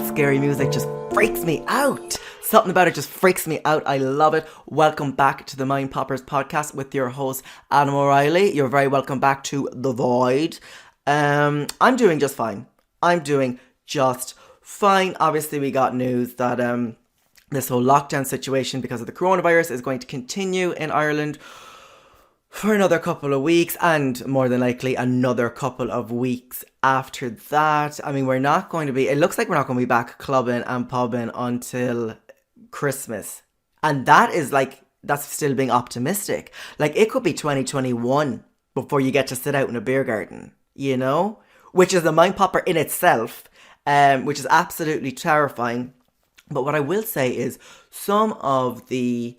scary music just freaks me out. Something about it just freaks me out. I love it. Welcome back to the Mind Poppers podcast with your host, Adam O Reilly. You're very welcome back to The Void. I'm doing just fine. Obviously, we got news that this whole lockdown situation because of the coronavirus is going to continue in Ireland for another couple of weeks, and more than likely another couple of weeks after that. I mean, it looks like we're not going to be back clubbing and pubbing until Christmas. And that's still being optimistic. Like, it could be 2021 before you get to sit out in a beer garden, you know? Which is a mind popper in itself, which is absolutely terrifying. But what I will say is some of the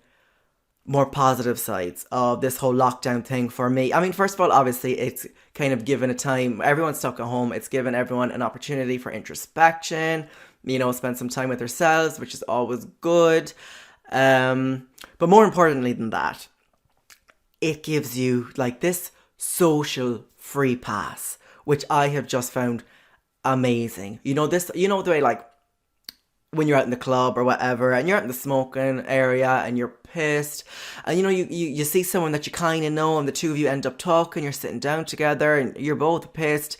more positive sides of this whole lockdown thing for me. I mean, first of all, obviously, it's kind of given a time. Everyone's stuck at home. It's given everyone an opportunity for introspection, you know, spend some time with themselves, which is always good. But more importantly than that, it gives you like this social free pass, which I have just found amazing. You know, the way, like, when you're out in the club or whatever, and you're out in the smoking area and you're pissed, and you know, you see someone that you kind of know, and the two of you end up talking, you're sitting down together and you're both pissed,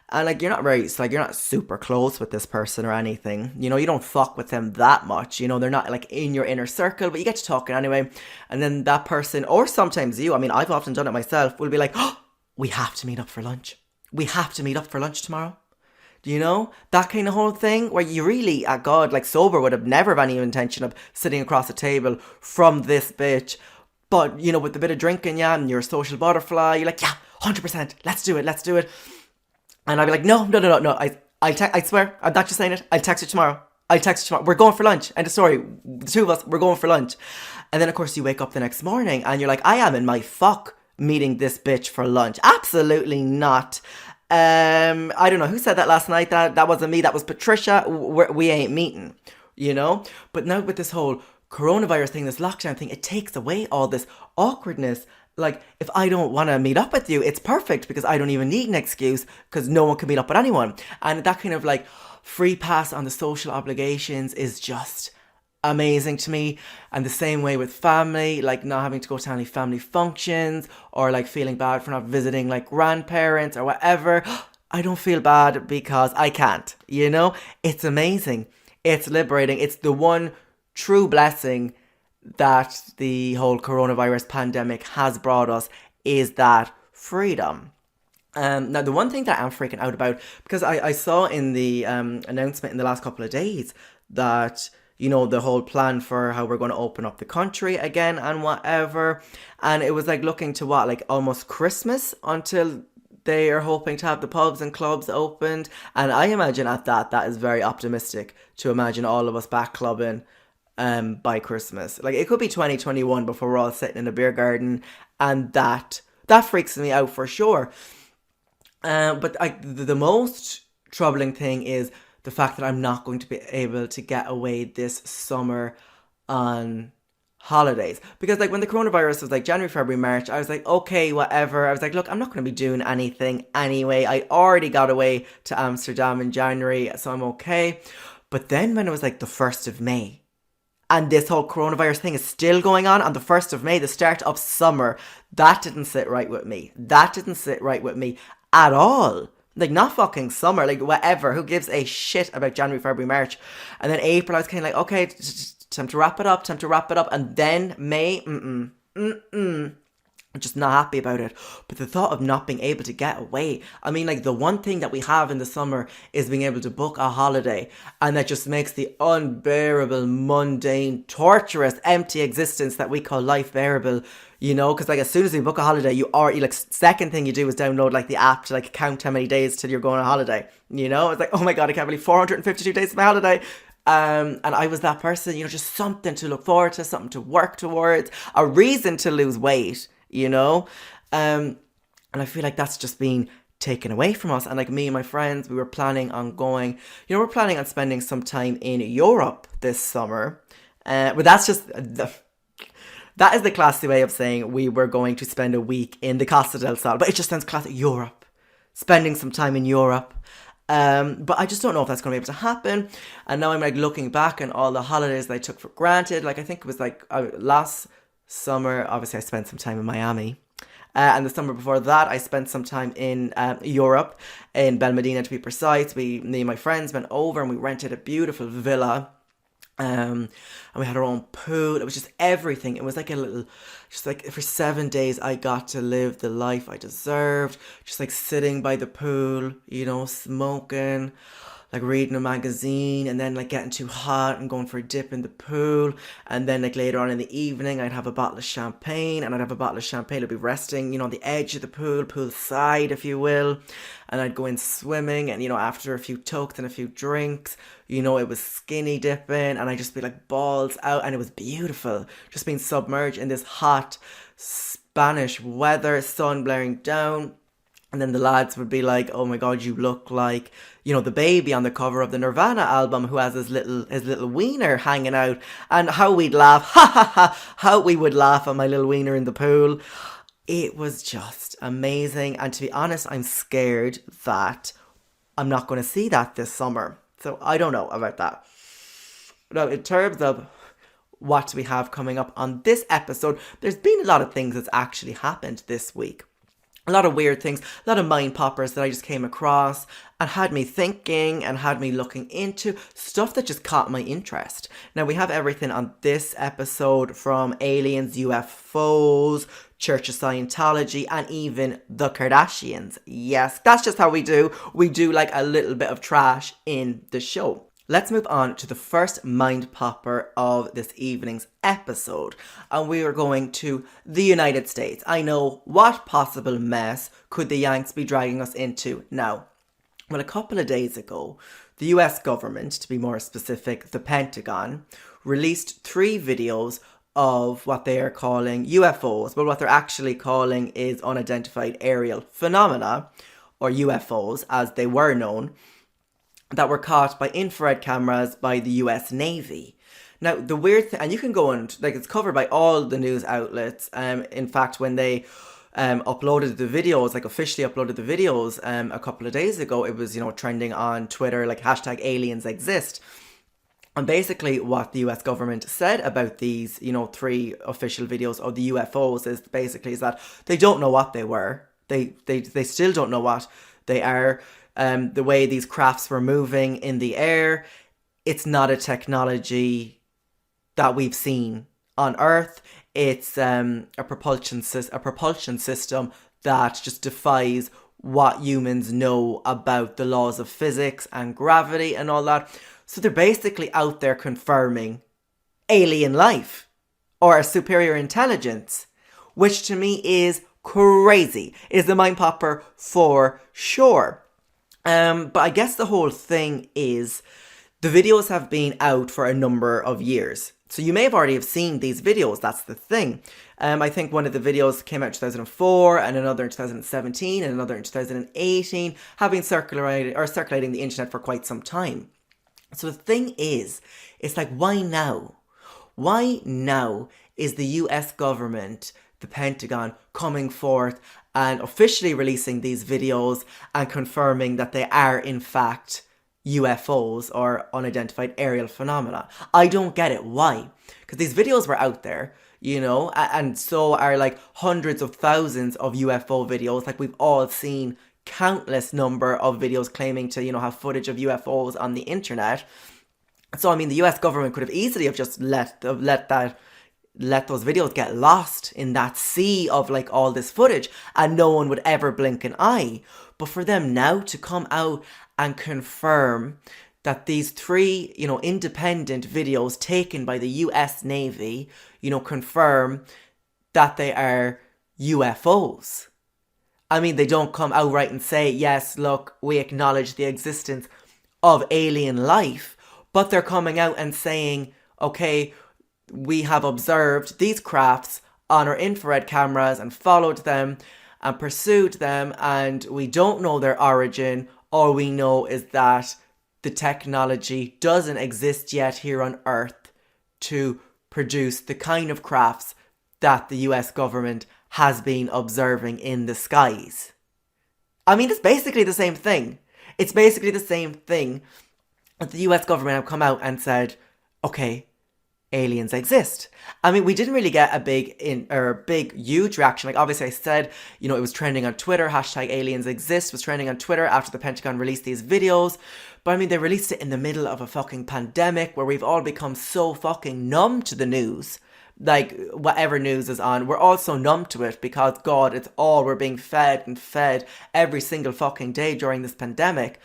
and like, you're not super close with this person or anything, you know, you don't fuck with them that much, you know, they're not like in your inner circle, but you get to talking anyway, and then that person, or sometimes you, I mean, I've often done it myself, will be like, oh, we have to meet up for lunch tomorrow. You know, that kind of whole thing where you really, God, like sober would have never have any intention of sitting across a table from this bitch. But, you know, with a bit of drinking, yeah, and you're a social butterfly, you're like, yeah, 100%, let's do it. And I'd be like, no, I swear, I'm not just saying it, I'll text you tomorrow. We're going for lunch. End of story. The two of us, we're going for lunch. And then, of course, you wake up the next morning and you're like, I am in my fuck meeting this bitch for lunch. Absolutely not. I don't know who said that last night. That wasn't me. That was Patricia. We ain't meeting, you know. But now with this whole coronavirus thing, this lockdown thing, it takes away all this awkwardness. Like, if I don't want to meet up with you, it's perfect because I don't even need an excuse because no one can meet up with anyone. And that kind of like free pass on the social obligations is just amazing to me. And the same way with family, like not having to go to any family functions or like feeling bad for not visiting like grandparents or whatever. I don't feel bad because I can't, you know. It's amazing, it's liberating. It's the one true blessing that the whole coronavirus pandemic has brought us, is that freedom. Now, the one thing that I'm freaking out about, because I saw in the announcement in the last couple of days that, you know, the whole plan for how we're going to open up the country again and whatever. And it was like looking to like almost Christmas until they are hoping to have the pubs and clubs opened. And I imagine that is very optimistic to imagine all of us back clubbing by Christmas. Like, it could be 2021 before we're all sitting in a beer garden. And that freaks me out for sure. But the most troubling thing is the fact that I'm not going to be able to get away this summer on holidays. Because like when the coronavirus was like January, February, March, I was like, okay, whatever. I was like, look, I'm not going to be doing anything anyway. I already got away to Amsterdam in January, so I'm okay. But then when it was like the 1st of May, and this whole coronavirus thing is still going on the 1st of May, the start of summer, that didn't sit right with me. That didn't sit right with me at all. Like, not fucking summer, like whatever, who gives a shit about January, February, March. And then April, I was kind of like, okay, time to wrap it up. And then May, I'm just not happy about it. But the thought of not being able to get away, I mean, like, the one thing that we have in the summer is being able to book a holiday, and that just makes the unbearable, mundane, torturous, empty existence that we call life bearable, you know. Because like, as soon as you book a holiday, you like, second thing you do is download like the app to like count how many days till you're going on holiday, you know. It's like, oh my god, I can't believe 452 days of my holiday. And I was that person, you know, just something to look forward to, something to work towards, a reason to lose weight, you know. And I feel like that's just been taken away from us. And like, me and my friends, we were planning on going, you know, we're planning on spending some time in Europe this summer. But that's just that is the classy way of saying we were going to spend a week in the Costa del Sol. But it just sounds classic. Europe. Spending some time in Europe. But I just don't know if that's going to be able to happen. And now I'm like looking back on all the holidays that I took for granted. Like I think it was like last summer, obviously I spent some time in Miami. And the summer before that, I spent some time in Europe, in Belmedina to be precise. Me and my friends went over and we rented a beautiful villa. And we had our own pool. It was just everything. It was like a little, just like for 7 days, I got to live the life I deserved. Just like sitting by the pool, smoking, like reading a magazine, and then like getting too hot and going for a dip in the pool. And then like later on in the evening, I'd have a bottle of champagne, and I'd have a bottle of champagne. I'd be resting, on the edge of the pool side, if you will. And I'd go in swimming, and after a few tokes and a few drinks, it was skinny dipping, and I'd just be like balls out, and it was beautiful. Just being submerged in this hot Spanish weather, sun blaring down. And then the lads would be like, "Oh my God, you look like, the baby on the cover of the Nirvana album who has his little wiener hanging out." And how we'd laugh, ha ha ha, how we would laugh at my little wiener in the pool. It was just amazing. And to be honest, I'm scared that I'm not going to see that this summer. So I don't know about that. Now, in terms of what we have coming up on this episode, there's been a lot of things that's actually happened this week. A lot of weird things, a lot of mind poppers that I just came across and had me thinking and had me looking into stuff that just caught my interest. Now, we have everything on this episode from aliens, UFOs, Church of Scientology, and even the Kardashians. Yes, that's just how we do. We do like a little bit of trash in the show. Let's move on to the first mind popper of this evening's episode. And we are going to the United States. I know, what possible mess could the Yanks be dragging us into now? Well, a couple of days ago, the US government, to be more specific, the Pentagon, released 3 videos of what they are calling UFOs. But what they're actually calling is unidentified aerial phenomena, or UFOs as they were known, that were caught by infrared cameras by the US Navy. Now, the weird thing, and you can go and, it's covered by all the news outlets. In fact, when they uploaded the videos, officially uploaded the videos a couple of days ago, it was, trending on Twitter, hashtag aliens exist. And basically what the US government said about these, 3 official videos of the UFOs is that they don't know what they were. They still don't know what they are. The way these crafts were moving in the air, it's not a technology that we've seen on Earth. It's a propulsion system that just defies what humans know about the laws of physics and gravity and all that. So they're basically out there confirming alien life or a superior intelligence, which to me is crazy. It is a mind popper for sure. But I guess the whole thing is the videos have been out for a number of years. So you may have already have seen these videos. That's the thing. I think one of the videos came out in 2004 and another in 2017 and another in 2018, have been circulating the internet for quite some time. So the thing is, it's why now? Why now is the US government, the Pentagon, coming forth and officially releasing these videos and confirming that they are in fact UFOs or unidentified aerial phenomena? I don't get it. Why? Because these videos were out there, and so are hundreds of thousands of UFO videos. We've all seen countless number of videos claiming to, have footage of UFOs on the internet. So, I mean, the US government could have easily have just let those videos get lost in that sea of all this footage and no one would ever blink an eye. But for them now to come out and confirm that these 3, independent videos taken by the US Navy, confirm that they are UFOs. I mean, they don't come outright and say, yes, look, we acknowledge the existence of alien life, but they're coming out and saying, okay, we have observed these crafts on our infrared cameras and followed them and pursued them, and we don't know their origin. All we know is that the technology doesn't exist yet here on Earth to produce the kind of crafts that the US government has been observing in the skies. I mean, it's basically the same thing. It's basically the same thing. The US government have come out and said, okay, aliens exist. I mean, we didn't really get a big huge reaction. Like, obviously I said, it was trending on Twitter, hashtag aliens exist was trending on Twitter after the Pentagon released these videos. But I mean, they released it in the middle of a fucking pandemic where we've all become so fucking numb to the news. Like, whatever news is on, we're all so numb to it because, God, it's all we're being fed and fed every single fucking day during this pandemic.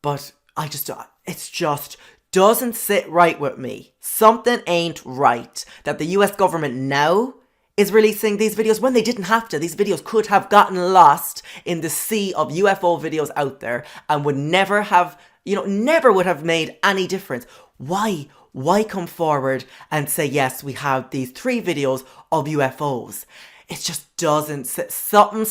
But it's just doesn't sit right with me. Something ain't right that the US government now is releasing these videos when they didn't have to. These videos could have gotten lost in the sea of UFO videos out there and would never have, never would have made any difference. Why? Why come forward and say, yes, we have these 3 videos of UFOs? It just doesn't, something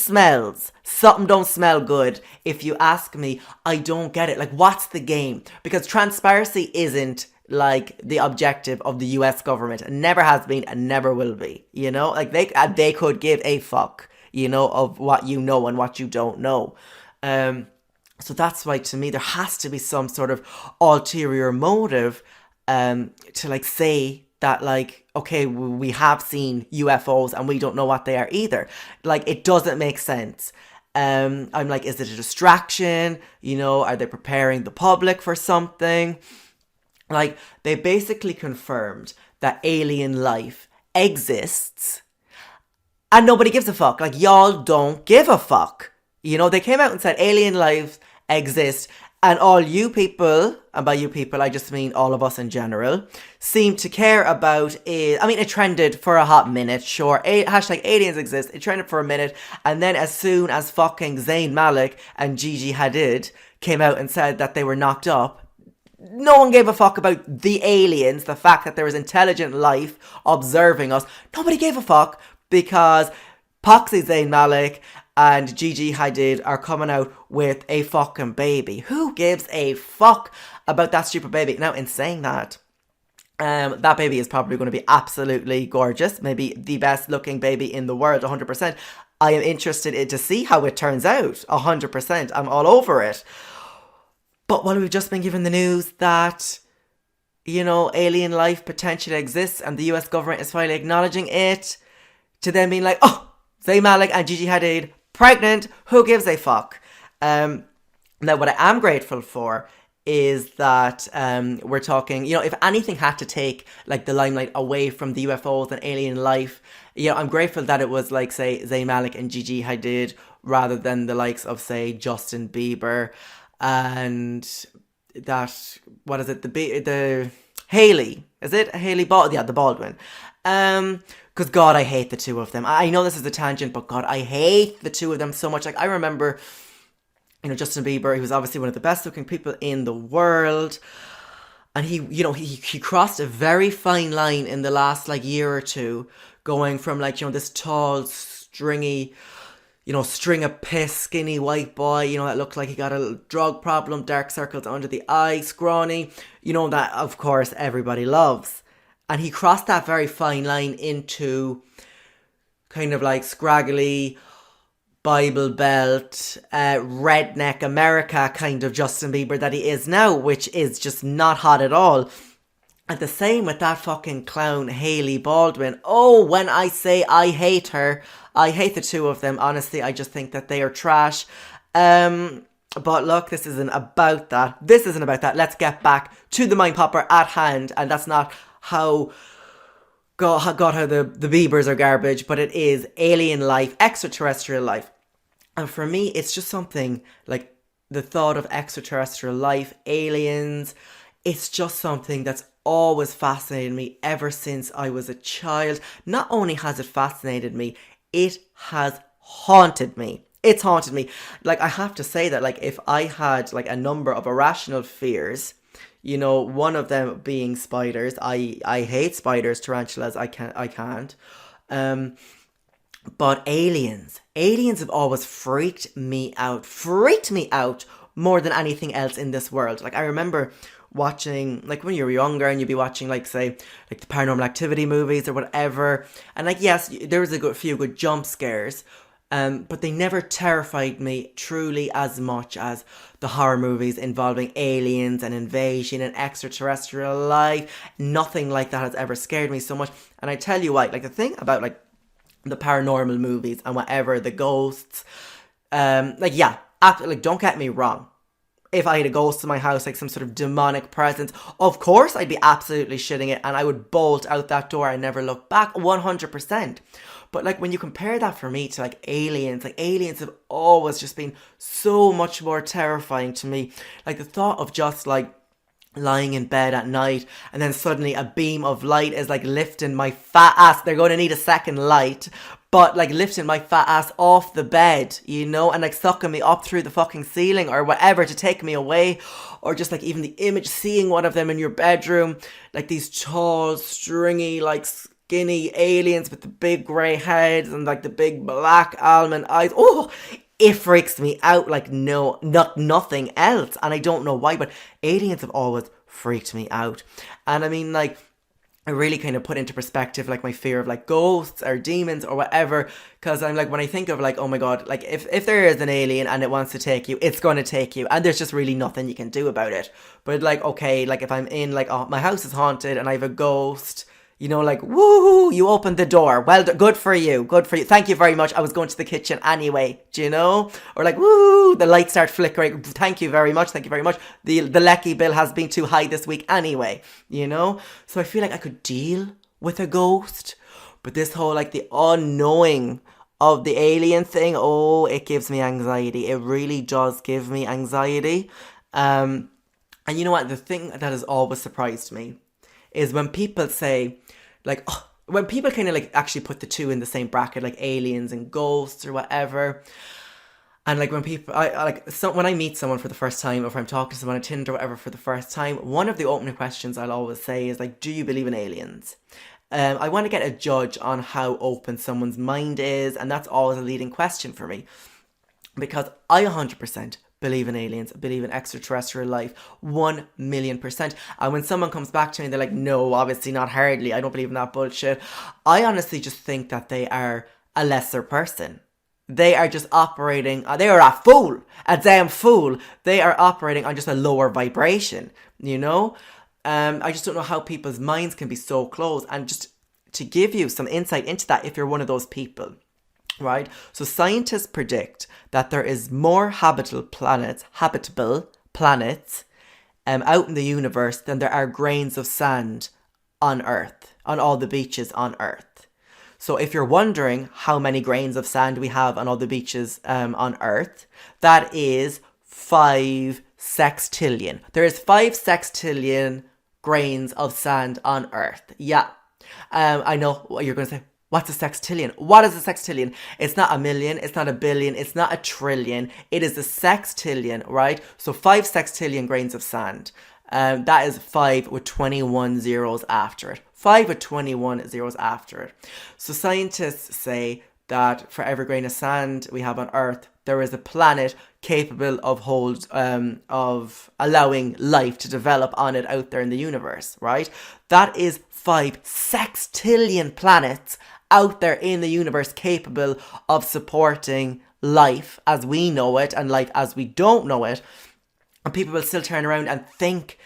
don't smell good. If you ask me, I don't get it. Like, what's the game? Because transparency isn't like the objective of the US government. It never has been and never will be, like they could give a fuck, of what you know and what you don't know. So that's why, to me, there has to be some sort of ulterior motive, to like say that, like, okay, we have seen UFOs and we don't know what they are either. Like, it doesn't make sense. I'm like, is it a distraction? Are they preparing the public for something? Like, they basically confirmed that alien life exists and nobody gives a fuck. Like, y'all don't give a fuck. They came out and said alien life exists, and all you people, and by you people I just mean all of us in general, seem to care about it. I mean, it trended for a hot minute, sure. Hashtag aliens exist. It trended for a minute, and then as soon as fucking Zayn Malik and Gigi Hadid came out and said that they were knocked up, no one gave a fuck about the aliens, the fact that there is intelligent life observing us. Nobody gave a fuck because Poxy Zayn Malik and Gigi Hadid are coming out with a fucking baby. Who gives a fuck about that stupid baby? Now, in saying that, that baby is probably going to be absolutely gorgeous. Maybe the best looking baby in the world, 100%. I am interested to see how it turns out, 100%. I'm all over it. But while we've just been given the news that, alien life potentially exists and the US government is finally acknowledging it, to then being like, oh, Zayn Malik and Gigi Hadid pregnant, who gives a fuck? Now, what I am grateful for is that we're talking, if anything had to take like the limelight away from the UFOs and alien life, I'm grateful that it was like, say, Zayn Malik and Gigi Hadid rather than the likes of, say, Justin Bieber and that, what is it, the Hailey, is it Hailey the Baldwin, because God, I hate the two of them. I know this is a tangent, but God, I hate the two of them so much. Like, I remember, Justin Bieber, he was obviously one of the best looking people in the world, and he crossed a very fine line in the last like year or two, going from like, this tall, stringy, string of piss, skinny white boy, that looked like he got a drug problem, dark circles under the eye, scrawny, that of course everybody loves. And he crossed that very fine line into kind of like scraggly, Bible Belt, redneck America kind of Justin Bieber that he is now, which is just not hot at all. And the same with that fucking clown Hailey Baldwin. Oh, when I say I hate her, I hate the two of them. Honestly, I just think that they are trash. But look, this isn't about that. Let's get back to the mind popper at hand. And that's not how how the Biebers are garbage, but it is alien life, extraterrestrial life. And for me, it's just something like the thought of extraterrestrial life, aliens. It's just something that's always fascinated me ever since I was a child. Not only has it fascinated me, it has haunted me. It's haunted me. Like, I have to say that, like, if I had like a number of irrational fears, one of them being spiders. I hate spiders, tarantulas, I can't. But aliens have always freaked me out more than anything else in this world. Like, I remember watching, like, when you were younger and you'd be watching, like, say, like the Paranormal Activity movies or whatever, and like, yes, there was a few good jump scares, But they never terrified me truly as much as the horror movies involving aliens and invasion and extraterrestrial life. Nothing like that has ever scared me so much. And I tell you why, like the thing about like the paranormal movies and whatever, the ghosts, like don't get me wrong. If I had a ghost in my house, like some sort of demonic presence, of course I'd be absolutely shitting it and I would bolt out that door and never look back, 100%. But like when you compare that for me to like aliens have always just been so much more terrifying to me. Like the thought of just like lying in bed at night and then suddenly a beam of light is like lifting my fat ass. They're going to need a second light, but like lifting my fat ass off the bed, you know, and like sucking me up through the fucking ceiling or whatever to take me away. Or just like even the image, seeing one of them in your bedroom, like these tall, stringy, like skinny aliens with the big grey heads and like the big black almond eyes. Oh, it freaks me out like nothing else. And I don't know why, but aliens have always freaked me out. And I mean, like, I really kind of put into perspective like my fear of like ghosts or demons or whatever, because I'm like, when I think of like, oh my god, like if there is an alien and it wants to take you, it's going to take you and there's just really nothing you can do about it. But like, okay, like if I'm in like, oh, my house is haunted and I have a ghost, you know, like, woohoo, you opened the door. Well, good for you. Good for you. Thank you very much. I was going to the kitchen anyway, do you know? Or like, woohoo, the lights start flickering. Thank you very much. Thank you very much. The lecky bill has been too high this week anyway, you know? So I feel like I could deal with a ghost. But this whole, like, the unknowing of the alien thing, oh, it gives me anxiety. It really does give me anxiety. And you know what? The thing that has always surprised me is when people say, like, oh, when people kind of like actually put the two in the same bracket, like aliens and ghosts or whatever. And like when people, when I meet someone for the first time, or if I'm talking to someone on Tinder or whatever for the first time, one of the opening questions I'll always say is like, do you believe in aliens? I want to get a judge on how open someone's mind is, and that's always a leading question for me. Because I 100% believe in aliens, believe in extraterrestrial life, 1,000,000%. And when someone comes back to me and they're like, no, obviously not, hardly, I don't believe in that bullshit, I honestly just think that they are a lesser person. They are just operating, they are a fool, a damn fool. They are operating on just a lower vibration, you know? I just don't know how people's minds can be so closed. And just to give you some insight into that, if you're one of those people, right? So scientists predict that there is more habitable planets out in the universe than there are grains of sand on Earth, on all the beaches on Earth. So if you're wondering how many grains of sand we have on all the beaches on Earth, that is 5 sextillion. There is 5 sextillion grains of sand on Earth. Yeah. I know what you're going to say. What's a sextillion? What is a sextillion? It's not a million, it's not a billion, it's not a trillion. It is a sextillion, right? So 5 sextillion grains of sand. That is 5 with 21 zeros after it. 5 with 21 zeros after it. So scientists say that for every grain of sand we have on Earth, there is a planet capable of allowing life to develop on it out there in the universe, right? That is 5 sextillion planets out there in the universe capable of supporting life as we know it and life as we don't know it. And people will still turn around and think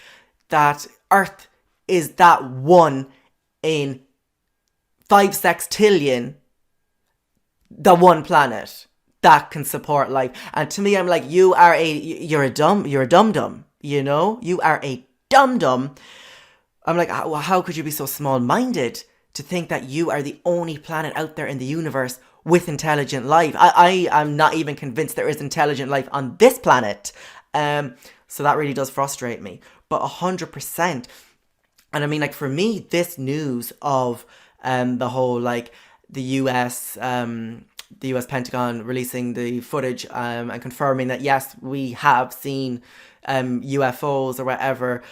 that Earth is that one in 5 sextillion, the one planet that can support life. And to me, I'm like, you're a dum-dum, you know? You are a dum-dum. I'm like, how could you be so small-minded to think that you are the only planet out there in the universe with intelligent life? I am not even convinced there is intelligent life on this planet. So that really does frustrate me. But 100%. And I mean, like, for me, this news of the whole, like, the US Pentagon releasing the footage and confirming that, yes, we have seen UFOs or whatever,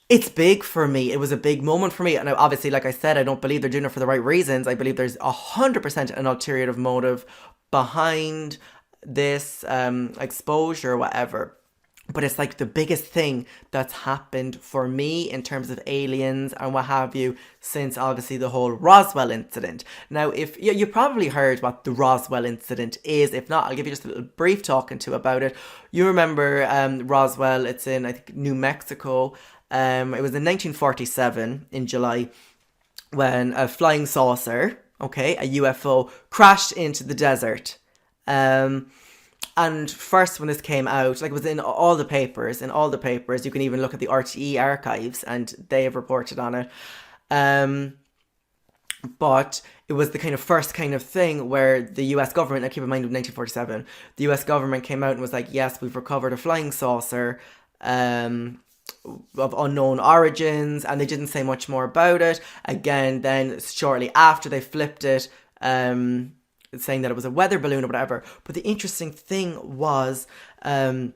it's big for me. It was a big moment for me. And obviously, like I said, I don't believe they're doing it for the right reasons. I believe there's 100% an ulterior motive behind this exposure or whatever. But it's like the biggest thing that's happened for me in terms of aliens and what have you since obviously the whole Roswell incident. Now, if you probably heard what the Roswell incident is, if not, I'll give you just a little brief talking to about it. You remember Roswell? It's in, I think, New Mexico. It was in 1947 in July when a flying saucer, okay, a UFO, crashed into the desert. And first, when this came out, like, it was in all the papers. You can even look at the RTE archives, and they have reported on it. But it was the kind of first kind of thing where the US government, now keep in mind of 1947, the US government came out and was like, yes, we've recovered a flying saucer of unknown origins, and they didn't say much more about it. Again, then shortly after, they flipped it, saying that it was a weather balloon or whatever. But the interesting thing was, there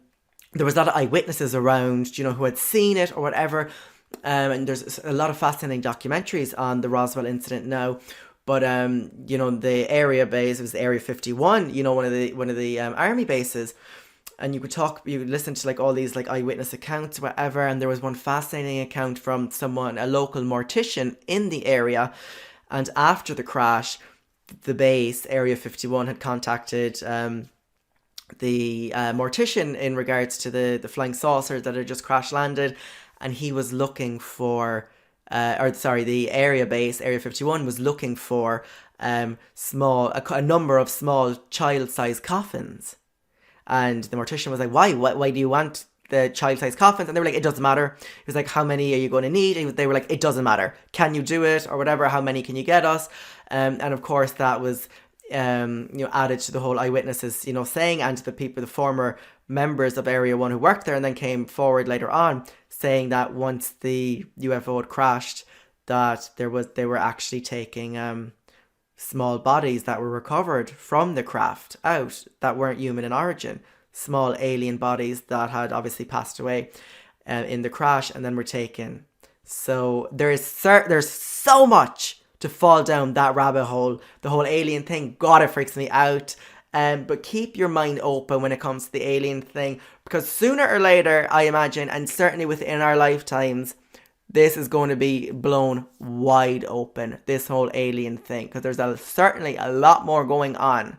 was a lot of eyewitnesses around, who had seen it or whatever. And there's a lot of fascinating documentaries on the Roswell incident now. But the area base, it was Area 51, one of the army bases. And you could listen to like all these like eyewitness accounts or whatever. And there was one fascinating account from a local mortician in the area. And after the crash, the base, Area 51, had contacted the mortician in regards to the flying saucer that had just crash landed, and he was looking for, the area base, Area 51, was looking for a number of small child-sized coffins. And the mortician was like, why do you want the child-sized coffins? And they were like, it doesn't matter. He was like, how many are you going to need? And they were like, it doesn't matter. Can you do it? Or whatever, how many can you get us? And of course that was, added to the whole eyewitnesses, saying, and to the former members of Area 1 who worked there and then came forward later on saying that once the UFO had crashed, that they were actually taking small bodies that were recovered from the craft out that weren't human in origin. Small alien bodies that had obviously passed away in the crash and then were taken. So there's so much to fall down that rabbit hole. The whole alien thing, God, it freaks me out. But keep your mind open when it comes to the alien thing, because sooner or later, I imagine, and certainly within our lifetimes, this is going to be blown wide open, this whole alien thing, because there's certainly a lot more going on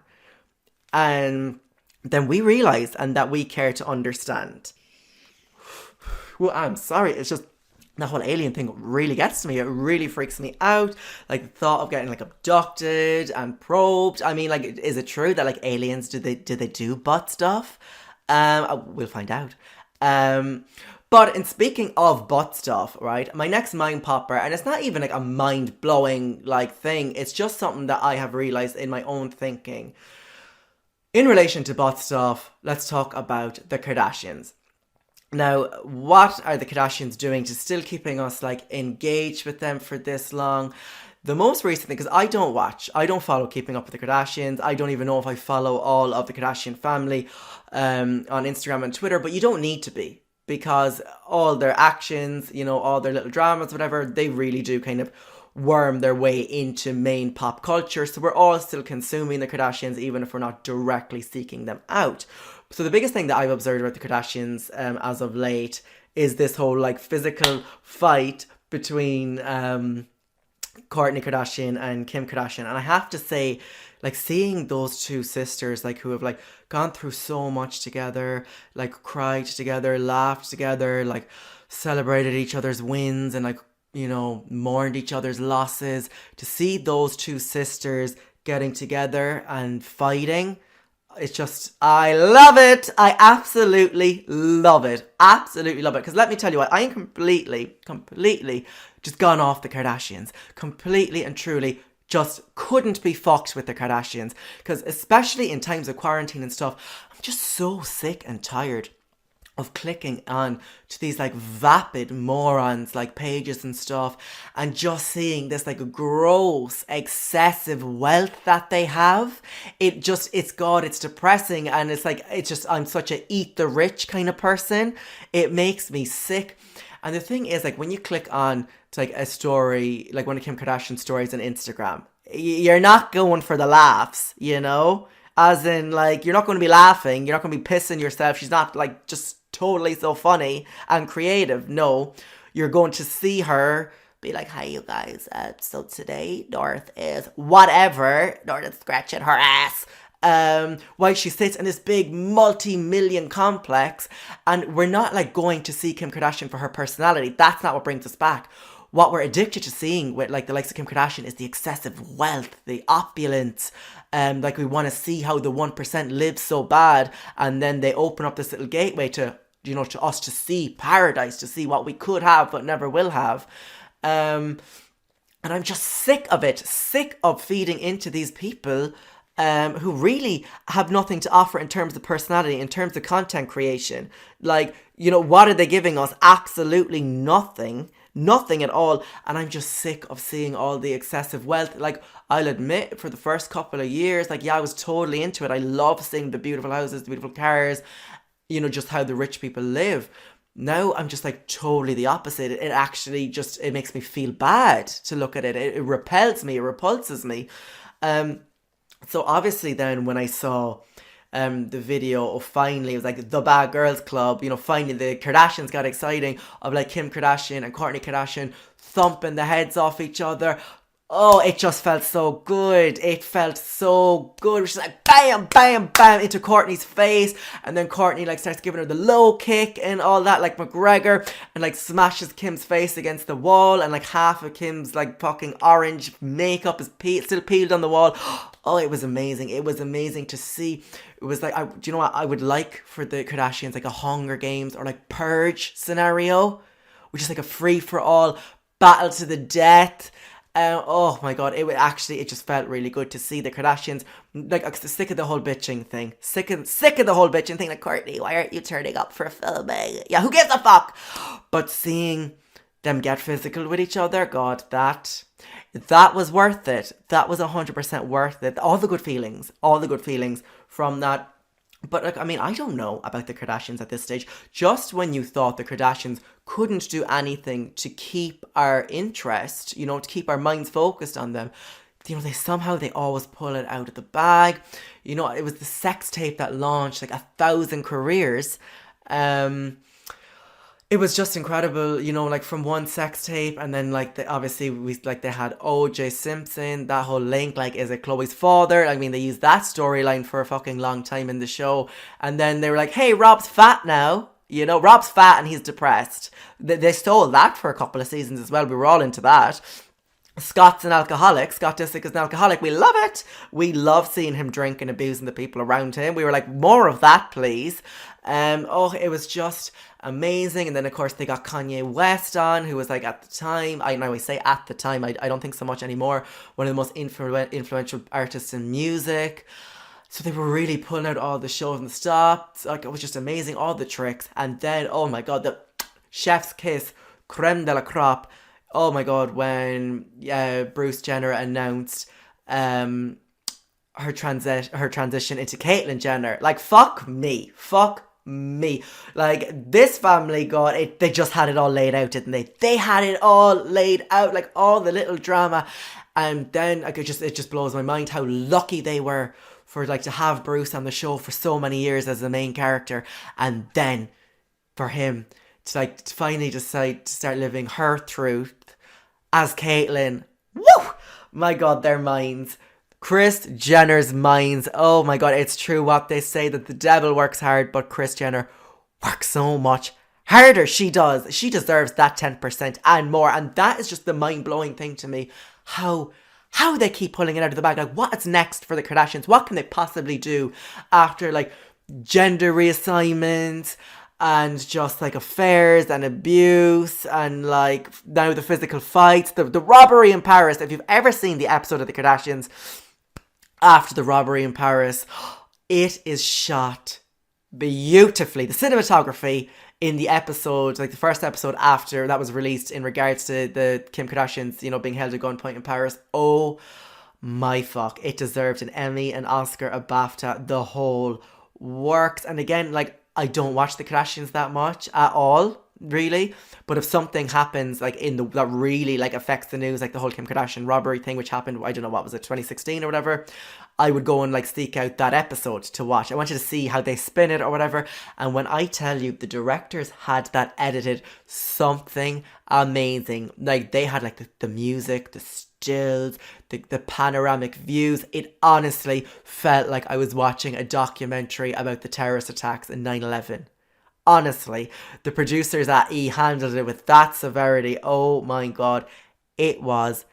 and than we realize and that we care to understand. Well, I'm sorry, it's just that whole alien thing really gets to me. It really freaks me out. Like, the thought of getting like abducted and probed. I mean, like, is it true that like aliens, do they do butt stuff? We'll find out. But in speaking of butt stuff, right, my next mind popper, and it's not even like a mind-blowing like thing, it's just something that I have realised in my own thinking. In relation to butt stuff, let's talk about the Kardashians. Now, what are the Kardashians doing to still keeping us like engaged with them for this long? The most recent thing, because I don't follow Keeping Up with the Kardashians. I don't even know if I follow all of the Kardashian family on Instagram and Twitter, but you don't need to be. Because all their actions, all their little dramas, whatever, they really do kind of worm their way into main pop culture. So we're all still consuming the Kardashians, even if we're not directly seeking them out. So the biggest thing that I've observed about the Kardashians as of late is this whole like physical fight between Kourtney Kardashian and Kim Kardashian. And I have to say, like, seeing those two sisters, like, who have like gone through so much together, like cried together, laughed together, like celebrated each other's wins and like, mourned each other's losses, to see those two sisters getting together and fighting, it's just, I love it. I absolutely love it. Absolutely love it. Because let me tell you what, I am completely just gone off the Kardashians. Completely and truly just couldn't be fucked with the Kardashians. Because especially in times of quarantine and stuff, I'm just so sick and tired of clicking on to these like vapid morons like pages and stuff, and just seeing this like gross excessive wealth that they have. It's depressing, and I'm such a eat the rich kind of person. It makes me sick. And the thing is, like, when you click on to like a story, like one of Kim Kardashian's stories on Instagram, you're not going for the laughs, as in, like, you're not going to be laughing, you're not going to be pissing yourself. She's not like just totally so funny and creative. No, you're going to see her be like, hi you guys, so today North is whatever, North is scratching her ass. While she sits in this big multi-million complex, and we're not like going to see Kim Kardashian for her personality. That's not what brings us back. What we're addicted to seeing with like the likes of Kim Kardashian is the excessive wealth, the opulence. Like we want to see how the 1% lives so bad, and then they open up this little gateway to, you know, to us to see paradise, to see what we could have but never will have. And I'm just sick of it, sick of feeding into these people who really have nothing to offer in terms of personality, in terms of content creation. Like, you know, what are they giving us? Absolutely nothing. Nothing at all. And I'm just sick of seeing all the excessive wealth. Like, I'll admit, for the first couple of years, like, yeah, I was totally into it. I love seeing the beautiful houses, the beautiful cars, you know, just how the rich people live. Now I'm just like totally the opposite. It actually just, it makes me feel bad to look at it. It repels me, it repulses me. So obviously then when I saw the video of finally, it was like the Bad Girls Club, you know, finally the Kardashians got exciting, of like Kim Kardashian and Kourtney Kardashian thumping the heads off each other. Oh, it just felt so good. It felt so good. It was just like bam, bam, bam into Kourtney's face. And then Kourtney like starts giving her the low kick and all that, like McGregor, and like smashes Kim's face against the wall. And like half of Kim's like fucking orange makeup is still peeled on the wall. Oh, it was amazing. It was amazing to see. It was like, do you know what? I would like for the Kardashians, like a Hunger Games or like Purge scenario, which is like a free-for-all battle to the death. Oh my god, it just felt really good to see the Kardashians. Like, I'm sick of the whole bitching thing. Sick of the whole bitching thing. Like, Kourtney, why aren't you turning up for filming? Yeah, who gives a fuck? But seeing them get physical with each other, god, that was worth it. That was 100% worth it. All the good feelings from that. But like, I mean, I don't know about the Kardashians at this stage. Just when you thought the Kardashians couldn't do anything to keep our interest, you know, to keep our minds focused on them, you know, they always pull it out of the bag. You know, it was the sex tape that launched like 1,000 careers. It was just incredible, you know, like from one sex tape, and then like they had OJ Simpson, that whole link, like, is it Chloe's father? I mean, they used that storyline for a fucking long time in the show, and then they were like, hey, Rob's fat now, you know, Rob's fat and he's depressed. They stole that for a couple of seasons as well. We were all into that. Scott's an alcoholic. Scott Disick is an alcoholic. We love it. We love seeing him drink and abusing the people around him. We were like, more of that, please. It was just amazing. And then of course they got Kanye West on, who was like, at the time, I know I say at the time, I don't think so much anymore, one of the most influential artists in music. So they were really pulling out all the shows and stops. Like, it was just amazing, all the tricks. And then, oh my god, the chef's kiss, creme de la crop. Oh my god, when Bruce Jenner announced her transition into Caitlyn Jenner. Like, fuck me. Like, this family got it. They just had it all laid out, didn't they? They had it all laid out, like all the little drama. And then like, it just blows my mind how lucky they were for like to have Bruce on the show for so many years as the main character, and then for him to like to finally decide to start living her truth as Caitlyn. Woo! My god, their minds. Kris Jenner's minds. Oh my god, it's true what they say, that the devil works hard, but Kris Jenner works so much harder. She does. She deserves that 10% and more. And that is just the mind-blowing thing to me. How they keep pulling it out of the bag. Like, what's next for the Kardashians? What can they possibly do after like gender reassignments and just like affairs and abuse and like now the physical fights, the robbery in Paris? If you've ever seen the episode of the Kardashians after the robbery in Paris, it is shot beautifully. The cinematography in the episode, like the first episode after that was released in regards to the Kim Kardashians, you know, being held at gunpoint in Paris. Oh my fuck. It deserved an Emmy, an Oscar, a BAFTA, the whole works. And again, like, I don't watch the Kardashians that much at all. really. But if something happens like that really like affects the news, like the whole Kim Kardashian robbery thing, which happened, I don't know, what was it, 2016 or whatever, I would go and like seek out that episode to watch. I wanted to see how they spin it or whatever. And when I tell you, the directors had that edited something amazing. Like they had like the music, the stills, the panoramic views. It honestly felt like I was watching a documentary about the terrorist attacks in 9/11. Honestly, the producers at E handled it with that severity. Oh my god, it was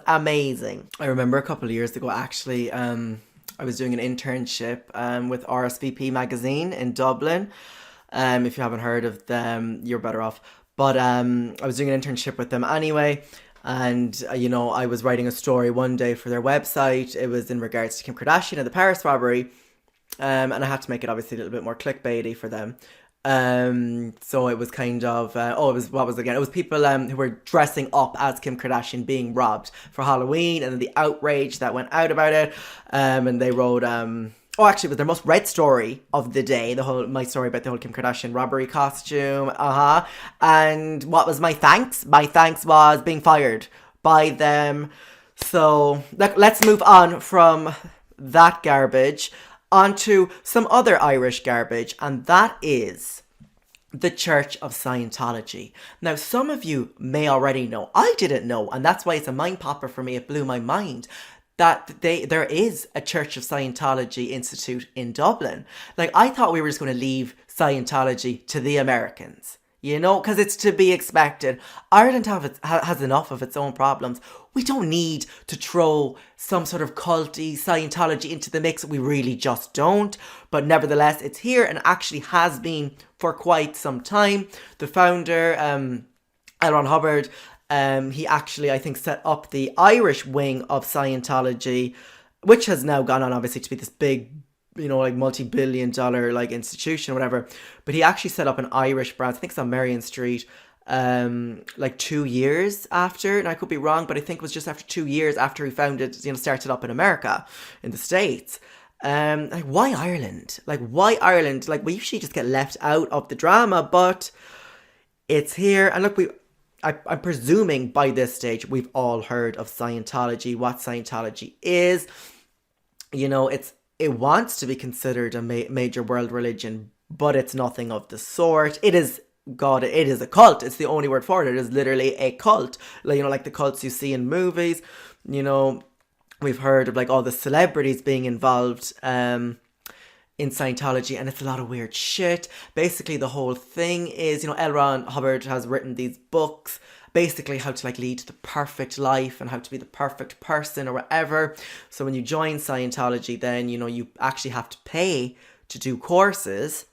amazing. I remember a couple of years ago, actually, I was doing an internship with RSVP magazine in Dublin. If you haven't heard of them, you're better off. But I was doing an internship with them anyway. And, I was writing a story one day for their website. It was in regards to Kim Kardashian and the Paris robbery. And I had to make it obviously a little bit more clickbaity for them. So it was kind of, it was people who were dressing up as Kim Kardashian being robbed for Halloween, and then the outrage that went out about it. And they wrote, actually it was their most read story of the day, my story about the whole Kim Kardashian robbery costume. And what was my thanks? My thanks was being fired by them. So let's move on from that garbage onto some other Irish garbage, and that is the Church of Scientology. Now, some of you may already know, I didn't know, and that's why it's a mind popper for me, it blew my mind, that there is a Church of Scientology Institute in Dublin. Like, I thought we were just going to leave Scientology to the Americans, because it's to be expected. Ireland has enough of its own problems. We don't need to throw some sort of culty Scientology into the mix. We really just don't. But nevertheless, it's here and actually has been for quite some time. The founder, L. Ron Hubbard, he actually, I think, set up the Irish wing of Scientology, which has now gone on, obviously, to be this big, like multi-billion-dollar like institution or whatever. But he actually set up an Irish branch. I think it's on Marion Street, like 2 years after, and I could be wrong, but I think it was just after 2 years after he founded, started up in America, in the States. Like, why Ireland? Like, why Ireland? Like, we usually just get left out of the drama, but it's here. And look, I'm presuming by this stage we've all heard of Scientology, what Scientology is. It wants to be considered a major world religion, but it's nothing of the sort. It is a cult. It's the only word for it. It is literally a cult. Like the cults you see in movies. We've heard of like all the celebrities being involved in Scientology, and it's a lot of weird shit. Basically, the whole thing is, L. Ron Hubbard has written these books, basically how to like lead the perfect life and how to be the perfect person or whatever. So when you join Scientology, then you actually have to pay to do courses,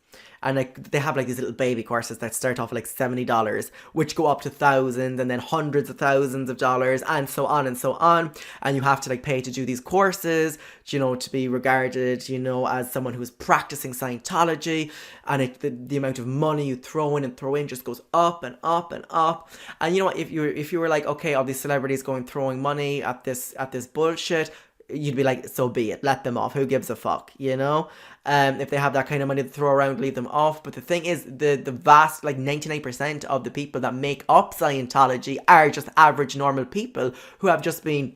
and like they have like these little baby courses that start off at like $70, which go up to thousands and then hundreds of thousands of dollars, and so on and so on. And you have to like pay to do these courses, to be regarded, as someone who is practicing Scientology. And the amount of money you throw in just goes up and up and up. And if you were like, okay, all these celebrities throwing money at this bullshit, you'd be like, so be it, let them off, who gives a fuck, if they have that kind of money to throw around, leave them off. But the thing is, the vast, like 99% of the people that make up Scientology are just average normal people who have just been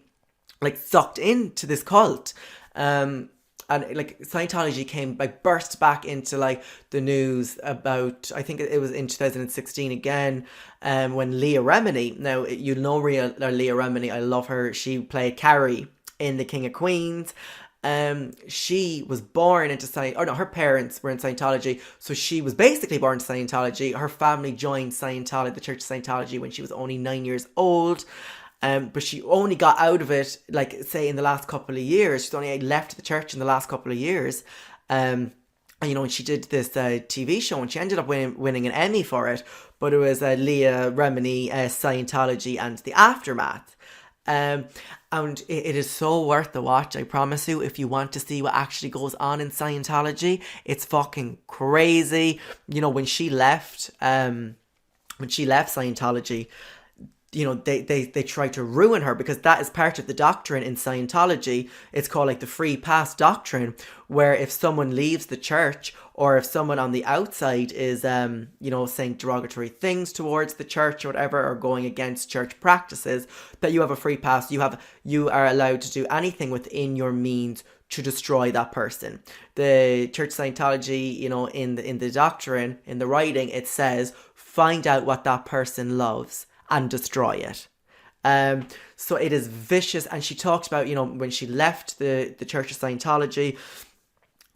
like sucked into this cult. And like Scientology burst back into like the news about, I think it was in 2016 again, when Leah Remini, now Leah Remini, I love her, she played Carrie in The King of Queens. She was born into her parents were in Scientology, so she was basically born into Scientology. Her family joined Scientology, the Church of Scientology, when she was only 9 years old. But she only got out of it, like, say, in the last couple of years. She's only left the church in the last couple of years. And she did this TV show, and she ended up winning an Emmy for it. But it was Leah Remini, Scientology and the Aftermath. And it is so worth the watch, I promise you, if you want to see what actually goes on in Scientology. It's fucking crazy. When she left Scientology, they try to ruin her, because that is part of the doctrine in Scientology. It's called like the free pass doctrine, where if someone leaves the church, or if someone on the outside is saying derogatory things towards the church or whatever, or going against church practices, that you have a free pass. You are allowed to do anything within your means to destroy that person. The Church of Scientology, in the doctrine, in the writing, it says, find out what that person loves and destroy it. So it is vicious. And she talked about, when she left the Church of Scientology,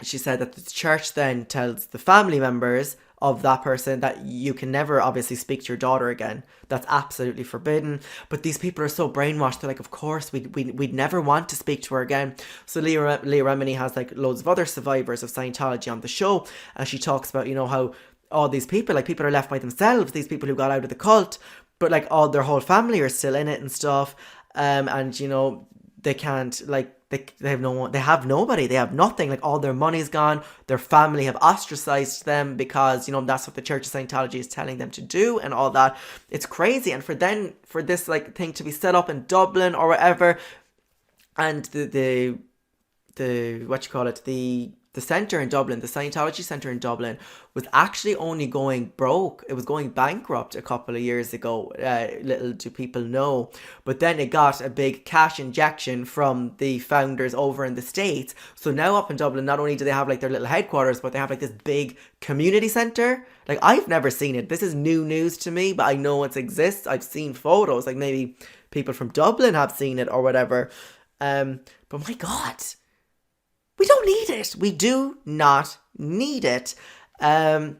she said that the church then tells the family members of that person that you can never obviously speak to your daughter again. That's absolutely forbidden. But these people are so brainwashed. They're like, of course, we'd never want to speak to her again. So Leah Remini has like loads of other survivors of Scientology on the show. And she talks about, how all these people, like people are left by themselves, these people who got out of the cult, but like all their whole family are still in it and stuff. And, they can't, like, they have nobody, they have nothing, like all their money's gone, their family have ostracized them because, that's what the Church of Scientology is telling them to do and all that. It's crazy. And for this like thing to be set up in Dublin or whatever, and the centre in Dublin, the Scientology centre in Dublin, was actually only going broke. It was going bankrupt a couple of years ago. Little do people know. But then it got a big cash injection from the founders over in the States. So now up in Dublin, not only do they have like their little headquarters, but they have like this big community centre. Like, I've never seen it. This is new news to me, but I know it exists. I've seen photos. Like, maybe people from Dublin have seen it or whatever. But my God, we don't need it. We do not need it. And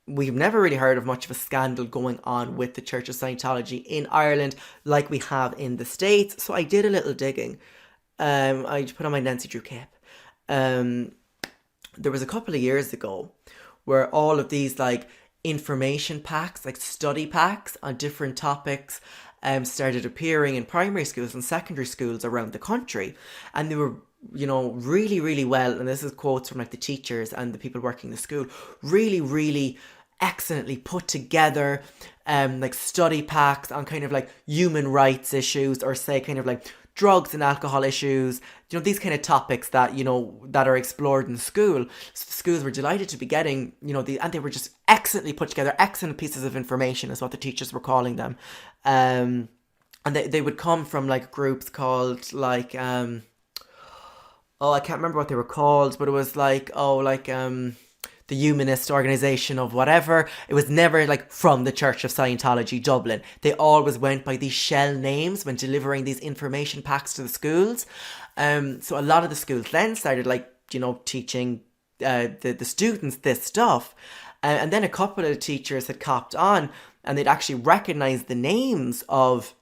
we've never really heard of much of a scandal going on with the Church of Scientology in Ireland like we have in the States. So I did a little digging. I put on my Nancy Drew cape. There was a couple of years ago where all of these like information packs, like study packs on different topics, started appearing in primary schools and secondary schools around the country. And they were, really, really well, and this is quotes from like the teachers and the people working the school, really, really excellently put together, like study packs on kind of like human rights issues, or say kind of like drugs and alcohol issues, these kind of topics that, that are explored in school. So the schools were delighted to be getting, and they were just excellently put together, excellent pieces of information is what the teachers were calling them. And they would come from like groups called like, I can't remember what they were called, but it was like, the Humanist Organisation of whatever. It was never like from the Church of Scientology Dublin. They always went by these shell names when delivering these information packs to the schools. So a lot of the schools then started like, teaching the students this stuff. And then a couple of teachers had copped on, and they'd actually recognized the names of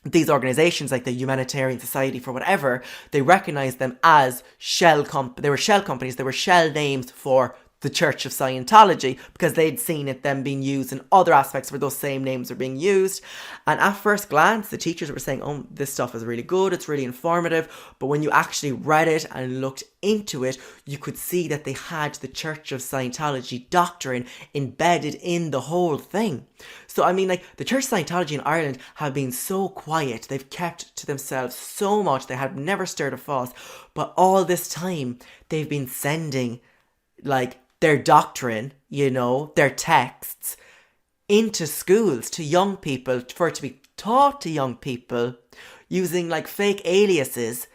these organizations, like the Humanitarian Society for whatever. They recognized them as they were shell companies, they were shell names for the Church of Scientology, because they'd seen it then being used in other aspects where those same names are being used. And at first glance, the teachers were saying, oh, this stuff is really good, it's really informative. But when you actually read it and looked into it, you could see that they had the Church of Scientology doctrine embedded in the whole thing. So, I mean, like, the Church of Scientology in Ireland have been so quiet. They've kept to themselves so much. They have never stirred a fuss. But all this time, they've been sending, like, their doctrine, their texts into schools to young people, for it to be taught to young people using like fake aliases.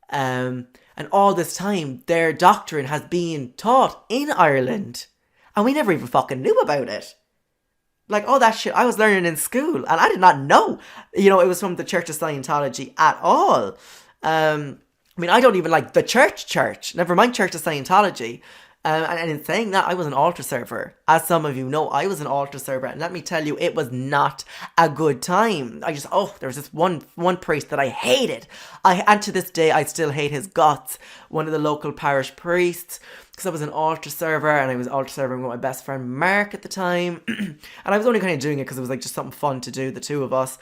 And all this time, their doctrine has been taught in Ireland. And we never even fucking knew about it. Like, all that shit I was learning in school, and I did not know, it was from the Church of Scientology at all. I mean, I don't even like the church, never mind Church of Scientology. And in saying that, I was an altar server. As some of you know, I was an altar server, and let me tell you, it was not a good time. There was this one priest that I hated. And to this day, I still hate his guts. One of the local parish priests, because I was an altar server, and I was altar serving with my best friend Mark at the time. And I was only kind of doing it because it was like just something fun to do, the two of us.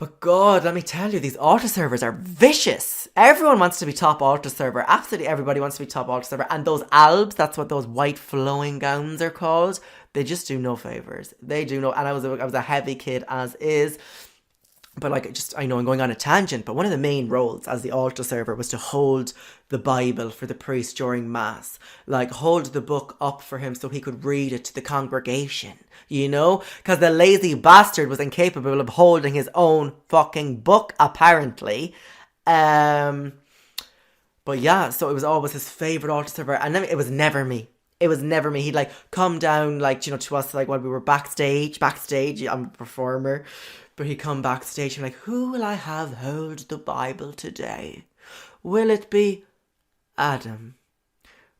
But God, let me tell you, these Alterservers are vicious. Everyone wants to be top Alterserver. Absolutely everybody wants to be top Alterserver. And those albs, that's what those white flowing gowns are called. They just do no favours. They do no... And I was a heavy kid as is. But like, I know I'm going on a tangent, but one of the main roles as the Alterserver was to hold the Bible for the priest during Mass. Like, hold the book up for him so he could read it to the congregation, you know? Because the lazy bastard was incapable of holding his own fucking book, apparently. But yeah, so it was always his favourite Alterserver, and then it was never me. It was never me. He'd like come down, like, you know, to us, like, while we were backstage, I'm a performer, but he'd come backstage and like, who will I have hold the Bible today? Will it be Adam?